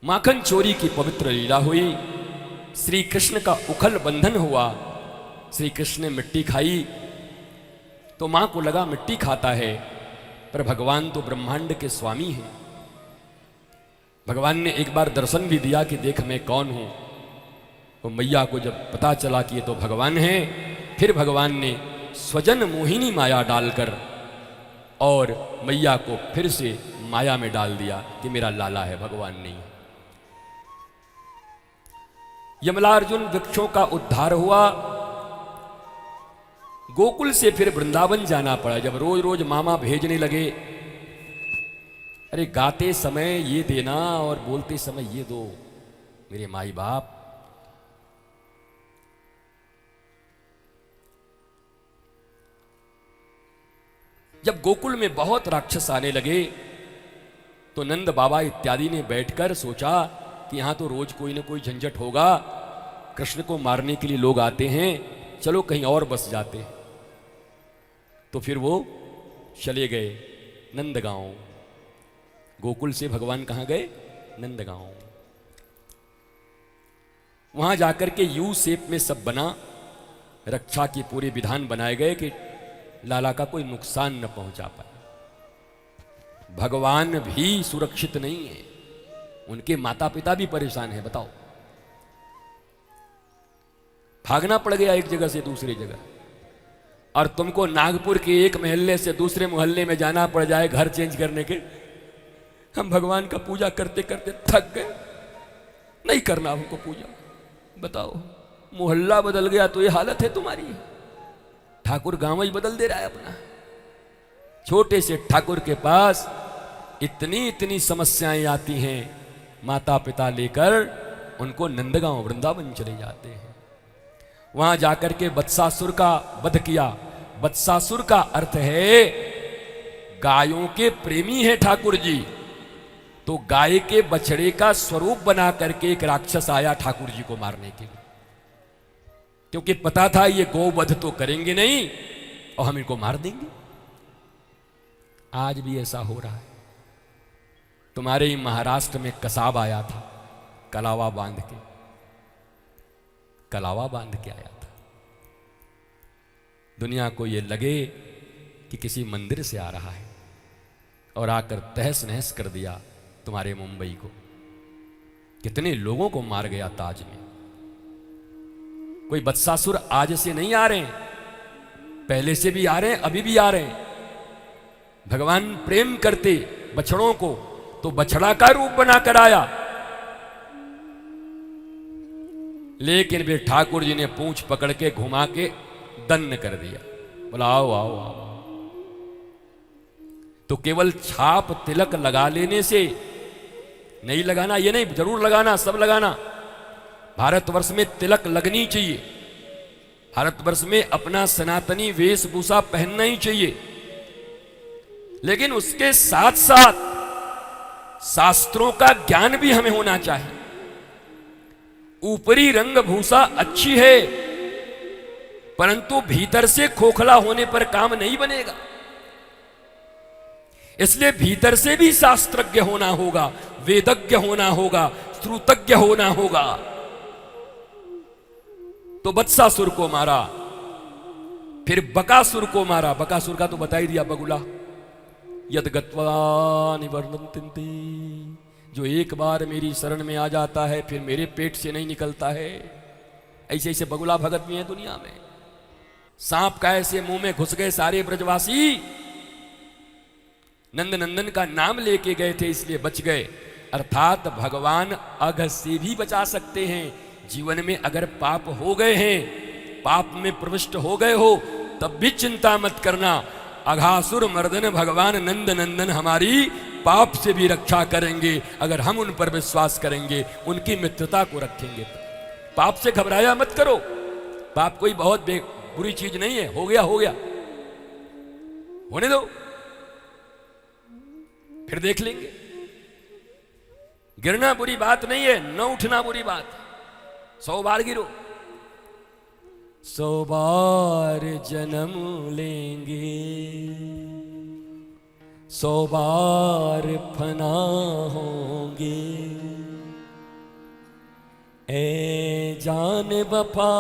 माखन चोरी की पवित्र लीला हुई। श्री कृष्ण का उखल बंधन हुआ। श्री कृष्ण ने मिट्टी खाई तो मां को लगा मिट्टी खाता है, पर भगवान तो ब्रह्मांड के स्वामी हैं। भगवान ने एक बार दर्शन भी दिया कि देख मैं कौन हूं। तो मैया को जब पता चला कि ये तो भगवान है, फिर भगवान ने स्वजन मोहिनी माया डालकर और मैया को फिर से माया में डाल दिया कि मेरा लाला है, भगवान नहीं। यमलार्जुन वृक्षों का उद्धार हुआ। गोकुल से फिर वृंदावन जाना पड़ा। जब रोज रोज मामा भेजने लगे, अरे गाते समय ये देना और बोलते समय ये दो, मेरे माई बाप। जब गोकुल में बहुत राक्षस आने लगे तो नंद बाबा इत्यादि ने बैठकर सोचा कि यहां तो रोज कोई ना कोई झंझट होगा, कृष्ण को मारने के लिए लोग आते हैं, चलो कहीं और बस जाते हैं। तो फिर वो चले गए नंदगांव। गोकुल से भगवान कहां गए? नंदगांव। वहां जाकर के यू शेप में सब बना, रक्षा के पूरे विधान बनाए गए कि लाला का कोई नुकसान न पहुंचा पाए। भगवान भी सुरक्षित नहीं है, उनके माता पिता भी परेशान है। बताओ, भागना पड़ गया एक जगह से दूसरी जगह, और तुमको नागपुर के एक मोहल्ले से दूसरे मोहल्ले में जाना पड़ जाए घर चेंज करने के। हम भगवान का पूजा करते करते थक गए, नहीं करना हमको पूजा। बताओ, मोहल्ला बदल गया तो ये हालत है तुम्हारी। ठाकुर गांव ही बदल दे रहा है अपना। छोटे से ठाकुर के पास इतनी इतनी समस्याएं आती हैं, माता पिता लेकर उनको नंदगांव वृंदावन चले जाते हैं। वहां जाकर के वत्सासुर का वध किया। वत्सासुर का अर्थ है गायों के प्रेमी है ठाकुर जी। तो गाय के बछड़े का स्वरूप बना करके एक राक्षस आया ठाकुर जी को मारने के लिए, क्योंकि पता था ये गोवध तो करेंगे नहीं और हम इनको मार देंगे। आज भी ऐसा हो रहा है। तुम्हारे ही महाराष्ट्र में कसाब आया था, कलावा बांध के, कलावा बांध के आया था। दुनिया को ये लगे कि किसी मंदिर से आ रहा है, और आकर तहस नहस कर दिया तुम्हारे मुंबई को। कितने लोगों को मार गया ताज में। कोई वत्सासुर आज से नहीं आ रहे हैं, पहले से भी आ रहे हैं, अभी भी आ रहे हैं। भगवान प्रेम करते बछड़ों को, तो बछड़ा का रूप बनाकर आया, लेकिन फिर ठाकुर जी ने पूंछ पकड़ के घुमा के दन्न कर दिया। बोला आओ आओ आओ। तो केवल छाप तिलक लगा लेने से नहीं, लगाना ये नहीं, जरूर लगाना, सब लगाना। भारतवर्ष में तिलक लगनी चाहिए। भारतवर्ष में अपना सनातनी वेशभूषा पहनना ही चाहिए, लेकिन उसके साथ साथ शास्त्रों का ज्ञान भी हमें होना चाहिए। ऊपरी रंग भूषा अच्छी है, परंतु भीतर से खोखला होने पर काम नहीं बनेगा। इसलिए भीतर से भी शास्त्रज्ञ होना होगा, वेदज्ञ होना होगा, श्रुतज्ञ होना होगा। तो वत्सासुर को मारा, फिर बकासुर को मारा। बकासुर का तो बता ही दिया, बगुला। यद गत्वा निवर्तन्ते, जो एक बार मेरी शरण में आ जाता है फिर मेरे पेट से नहीं निकलता है। ऐसे ऐसे बगुला भगत भी हैं दुनिया में। सांप का ऐसे मुंह में घुस गए सारे ब्रजवासी। नंद नंदन का नाम लेके गए थे इसलिए बच गए। अर्थात भगवान अघ से भी बचा सकते हैं। जीवन में अगर पाप हो गए हैं, पाप में प्रविष्ट हो गए हो, तब भी चिंता मत करना। अघासुर मर्दन भगवान नंद नंदन हमारी पाप से भी रक्षा करेंगे, अगर हम उन पर विश्वास करेंगे, उनकी मित्रता को रखेंगे। पाप से घबराया मत करो। पाप कोई बहुत बुरी चीज नहीं है। हो गया हो गया, होने दो, फिर देख लेंगे। गिरना बुरी बात नहीं है, न उठना बुरी बात। 100 बार गिरो, 100 बार जन्म लेंगे, 100 बार फना होंगे, ए जान वफा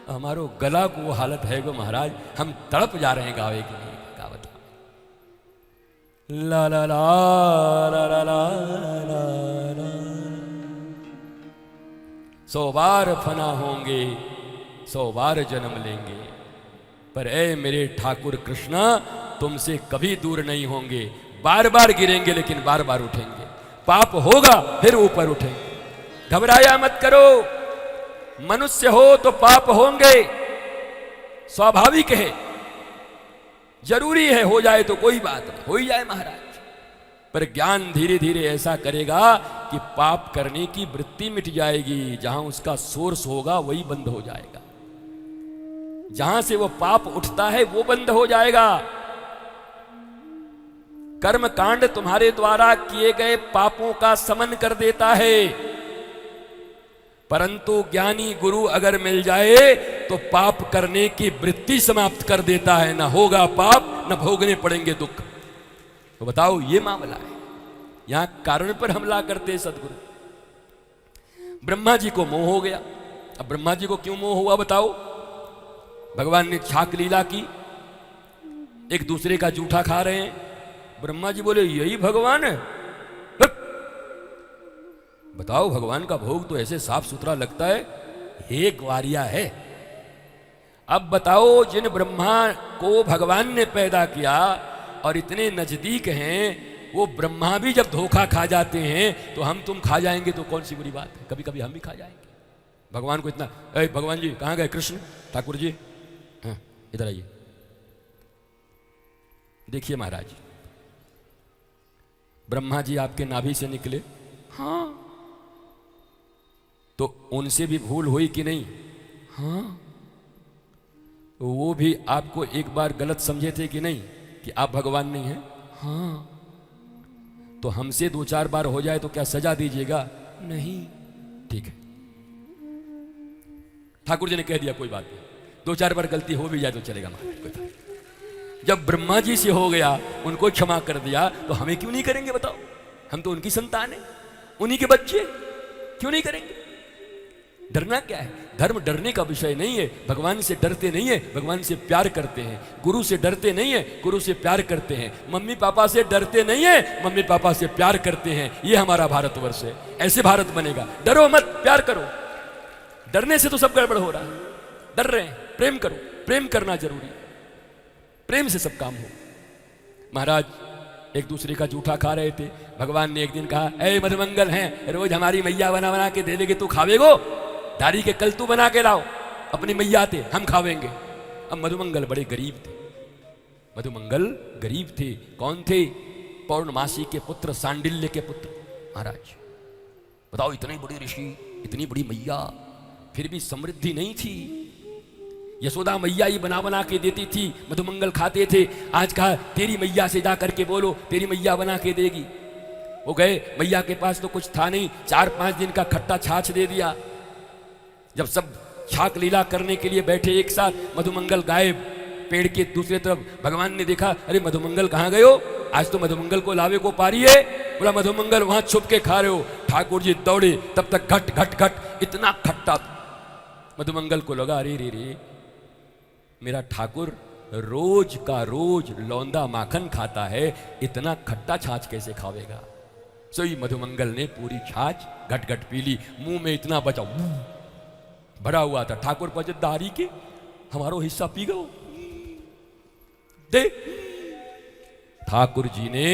हमारो गला को वो हालत है गो महाराज, हम तड़प जा रहे हैं गावे के लिए। क्या बता ला ला ला ला ला ला ला ला। 100 बार फना होंगे, 100 बार जन्म लेंगे, पर ए मेरे ठाकुर कृष्णा तुमसे कभी दूर नहीं होंगे। बार बार गिरेंगे लेकिन बार बार उठेंगे। पाप होगा फिर ऊपर उठेंगे। घबराया मत करो, मनुष्य हो तो पाप होंगे, स्वाभाविक है, जरूरी है। हो जाए तो कोई बात नहीं, हो ही जाए महाराज। पर ज्ञान धीरे धीरे ऐसा करेगा कि पाप करने की वृत्ति मिट जाएगी। जहां उसका सोर्स होगा वही बंद हो जाएगा, जहां से वो पाप उठता है वो बंद हो जाएगा। कर्म कांड तुम्हारे द्वारा किए गए पापों का समन कर देता है, परंतु ज्ञानी गुरु अगर मिल जाए तो पाप करने की वृत्ति समाप्त कर देता है। ना होगा पाप, न भोगने पड़ेंगे दुख। तो बताओ ये मामला है। यहां कारण पर हमला करते सदगुरु। ब्रह्मा जी को मोह हो गया। अब ब्रह्मा जी को क्यों मोह हुआ बताओ? भगवान ने छाक लीला की, एक दूसरे का जूठा खा रहे हैं। ब्रह्मा जी बोले यही भगवान है? बताओ, भगवान का भोग तो ऐसे साफ सुथरा लगता है, हे ग्वारिया है। अब बताओ, जिन ब्रह्मा को भगवान ने पैदा किया और इतने नजदीक हैं, वो ब्रह्मा भी जब धोखा खा जाते हैं तो हम तुम खा जाएंगे तो कौन सी बुरी बात है? कभी कभी हम भी खा जाएंगे। भगवान को इतना, भगवान जी कहाँ गए? कृष्ण ठाकुर जी, हाँ इधर आइए। देखिए महाराज, ब्रह्मा जी आपके नाभि से निकले, हाँ, तो उनसे भी भूल हुई कि नहीं? हाँ। वो भी आपको एक बार गलत समझे थे कि नहीं कि आप भगवान नहीं हैं? हाँ। तो हमसे 2-4 बार हो जाए तो क्या सजा दीजिएगा? नहीं। ठीक है, ठाकुर जी ने कह दिया कोई बात नहीं, 2-4 बार गलती हो भी जाए तो चलेगा महाराज। जब ब्रह्मा जी से हो गया, उनको क्षमा कर दिया, तो हमें क्यों नहीं करेंगे बताओ? हम तो उनकी संतान है, उन्हीं के बच्चे, क्यों नहीं करेंगे? डरना क्या है? धर्म डरने का विषय नहीं है। भगवान से डरते नहीं है, भगवान से प्यार करते हैं। गुरु से डरते नहीं है, गुरु से प्यार करते हैं। मम्मी पापा से डरते नहीं है, मम्मी पापा से प्यार करते हैं। ये हमारा भारतवर्ष है, ऐसे भारत बनेगा। डरो मत, प्यार करो। डरने से तो सब गड़बड़ हो रहा है। डर रहे हैं, प्रेम करो, प्रेम करना जरूरी है, प्रेम से सब काम हो। महाराज एक दूसरे का जूठा खा रहे थे। भगवान ने एक दिन कहा, ऐ मधुमंगल हैं, रोज हमारी मैया बना बना के दे देगे, तू खावेगो? दारी के कल तू बना के लाओ, अपनी मैया थे, हम खावेंगे। अब मधुमंगल बड़े गरीब थे। मधुमंगल गरीब थे। कौन थे? पौर्णमासी के पुत्र, सांडिल्य के पुत्र। महाराज बताओ, इतनी बड़ी ऋषि, इतनी बड़ी मैया, फिर भी समृद्धि नहीं थी। यशोदा मैया ही बना बना के देती थी, मधुमंगल खाते थे। आज कहा तेरी मैया से जा करके बोलो, तेरी मैया बना के देगी। वो गए, मैया के पास तो कुछ था नहीं, 4-5 दिन का खट्टा छाछ दे दिया। जब सब छाक लीला करने के लिए बैठे एक साथ, मधुमंगल गायब। पेड़ के दूसरे तरफ भगवान ने देखा, अरे मधुमंगल कहाँ गए हो? आज तो मधुमंगल को लावे को पारी है। बोला मधुमंगल वहां छुप के खा रहे हो। ठाकुर जी दौड़े, तब तक घट घट घट इतना खट्टा। मधुमंगल को लगा, अरे रे रे, मेरा ठाकुर रोज का रोज लौंदा माखन खाता है, इतना खट्टा छाछ कैसे खावेगा? सोई मधुमंगल ने पूरी छाछ घट घट पी ली। मुंह में इतना बचा, भरा हुआ था। ठाकुर पहुंचे, दारी के हमारो हिस्सा पी गो दे। ठाकुर जी ने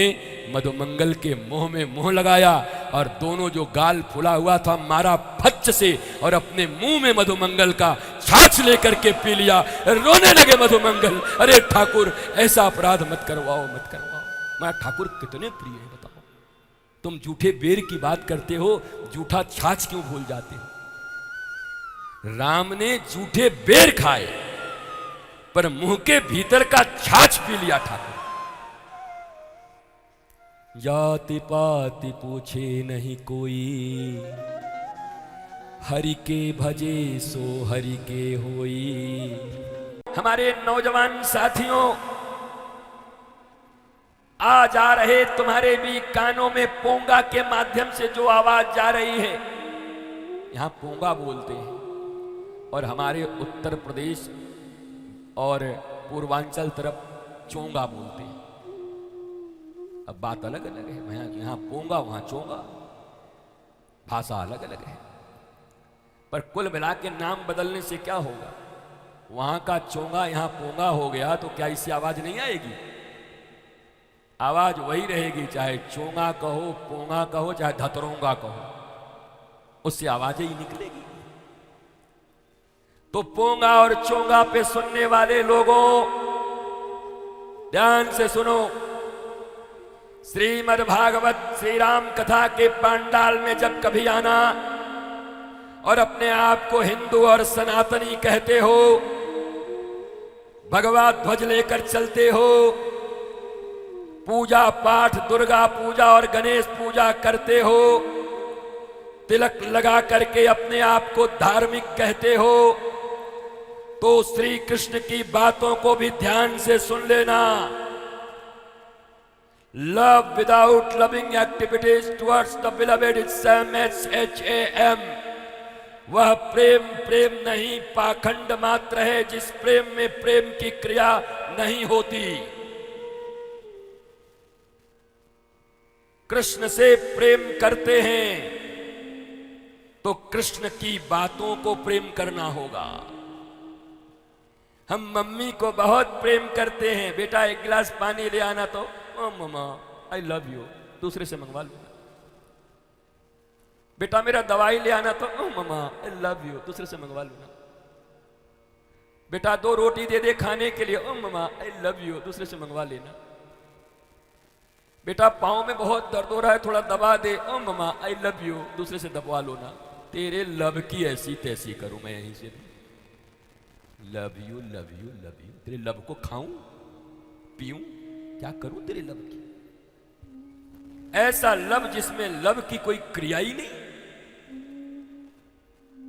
मधुमंगल के मुंह में मुंह लगाया और दोनों जो गाल फुला हुआ था मारा फच से, और अपने मुंह में मधुमंगल का छाछ लेकर के पी लिया। रोने लगे मधुमंगल, अरे ठाकुर ऐसा अपराध मत करवाओ, मत करवाओ। मेरा ठाकुर कितने प्रिय है बताओ। तुम जूठे बेर की बात करते हो, जूठा छाछ क्यों भूल जाते हो? राम ने जूठे बेर खाए पर मुंह के भीतर का छाछ पी लिया ठाकुर। जाति पाति पूछे नहीं कोई, हरि के भजे सो हरि के होई। हमारे नौजवान साथियों, आ जा रहे तुम्हारे भी कानों में पोंगा के माध्यम से जो आवाज जा रही है, यहां पोंगा बोलते हैं, और हमारे उत्तर प्रदेश और पूर्वांचल तरफ चोंगा बोलते हैं। अब बात अलग अलग है, यहां पोंगा वहां चोंगा, भाषा अलग अलग है, पर कुल मिला के नाम बदलने से क्या होगा? वहां का चोंगा यहां पोंगा हो गया तो क्या इससे आवाज नहीं आएगी? आवाज वही रहेगी, चाहे चोंगा कहो, पोंगा कहो, चाहे धतरोंगा कहो, उससे आवाजें ही निकलेगी। तो पोंगा और चोंगा पे सुनने वाले लोगों, ध्यान से सुनो। श्रीमद् भागवत श्री राम कथा के पंडाल में जब कभी आना और अपने आप को हिंदू और सनातनी कहते हो, भगवा ध्वज लेकर चलते हो, पूजा पाठ, दुर्गा पूजा और गणेश पूजा करते हो, तिलक लगा करके अपने आप को धार्मिक कहते हो, तो श्री कृष्ण की बातों को भी ध्यान से सुन लेना। Love without loving activities towards the beloved is same as HAM। वह प्रेम प्रेम नहीं, पाखंड मात्र है जिस प्रेम में प्रेम की क्रिया नहीं होती। कृष्ण से प्रेम करते हैं तो कृष्ण की बातों को प्रेम करना होगा। हम मम्मी को बहुत प्रेम करते हैं, बेटा एक गिलास पानी ले आना, तो ओ मम्मा आई लव यू, दूसरे से मंगवा लो। बेटा मेरा दवाई ले आना, तो ओ मम्मा आई लव यू, दूसरे से मंगवा लो ना। बेटा 2 रोटी दे दे खाने के लिए, ओ मम्मा आई लव यू, दूसरे से मंगवा लेना। बेटा पाँव में बहुत दर्द हो रहा है, थोड़ा दबा दे, ओ मम्मा आई लव यू, दूसरे से दबवा लो ना। तेरे लव की ऐसी तैसी करूं मैं यहीं से, love you love you love you. तेरे लव को खाऊं पीऊं, क्या करूं तेरे लव की? ऐसा लव जिसमें लव की कोई क्रिया ही नहीं,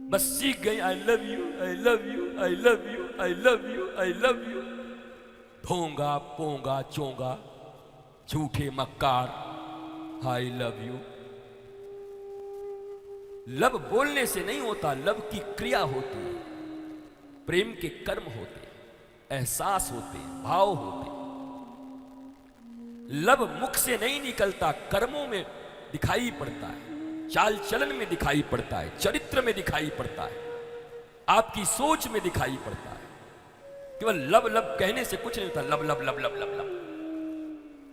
बस सीख गई I love you I love you I love you I love you I love you. भोंगा पोंगा चोंगा, झूठे मक्कार, आई लव यू। लव बोलने से नहीं होता, लव की क्रिया होती है, प्रेम के कर्म होते हैं, एहसास होते हैं, भाव होते हैं। लव मुख से नहीं निकलता, कर्मों में दिखाई पड़ता है, चाल चलन में दिखाई पड़ता है, चरित्र में दिखाई पड़ता है, आपकी सोच में दिखाई पड़ता है। केवल लब लब कहने से कुछ नहीं होता। लब लब लब लब लब लब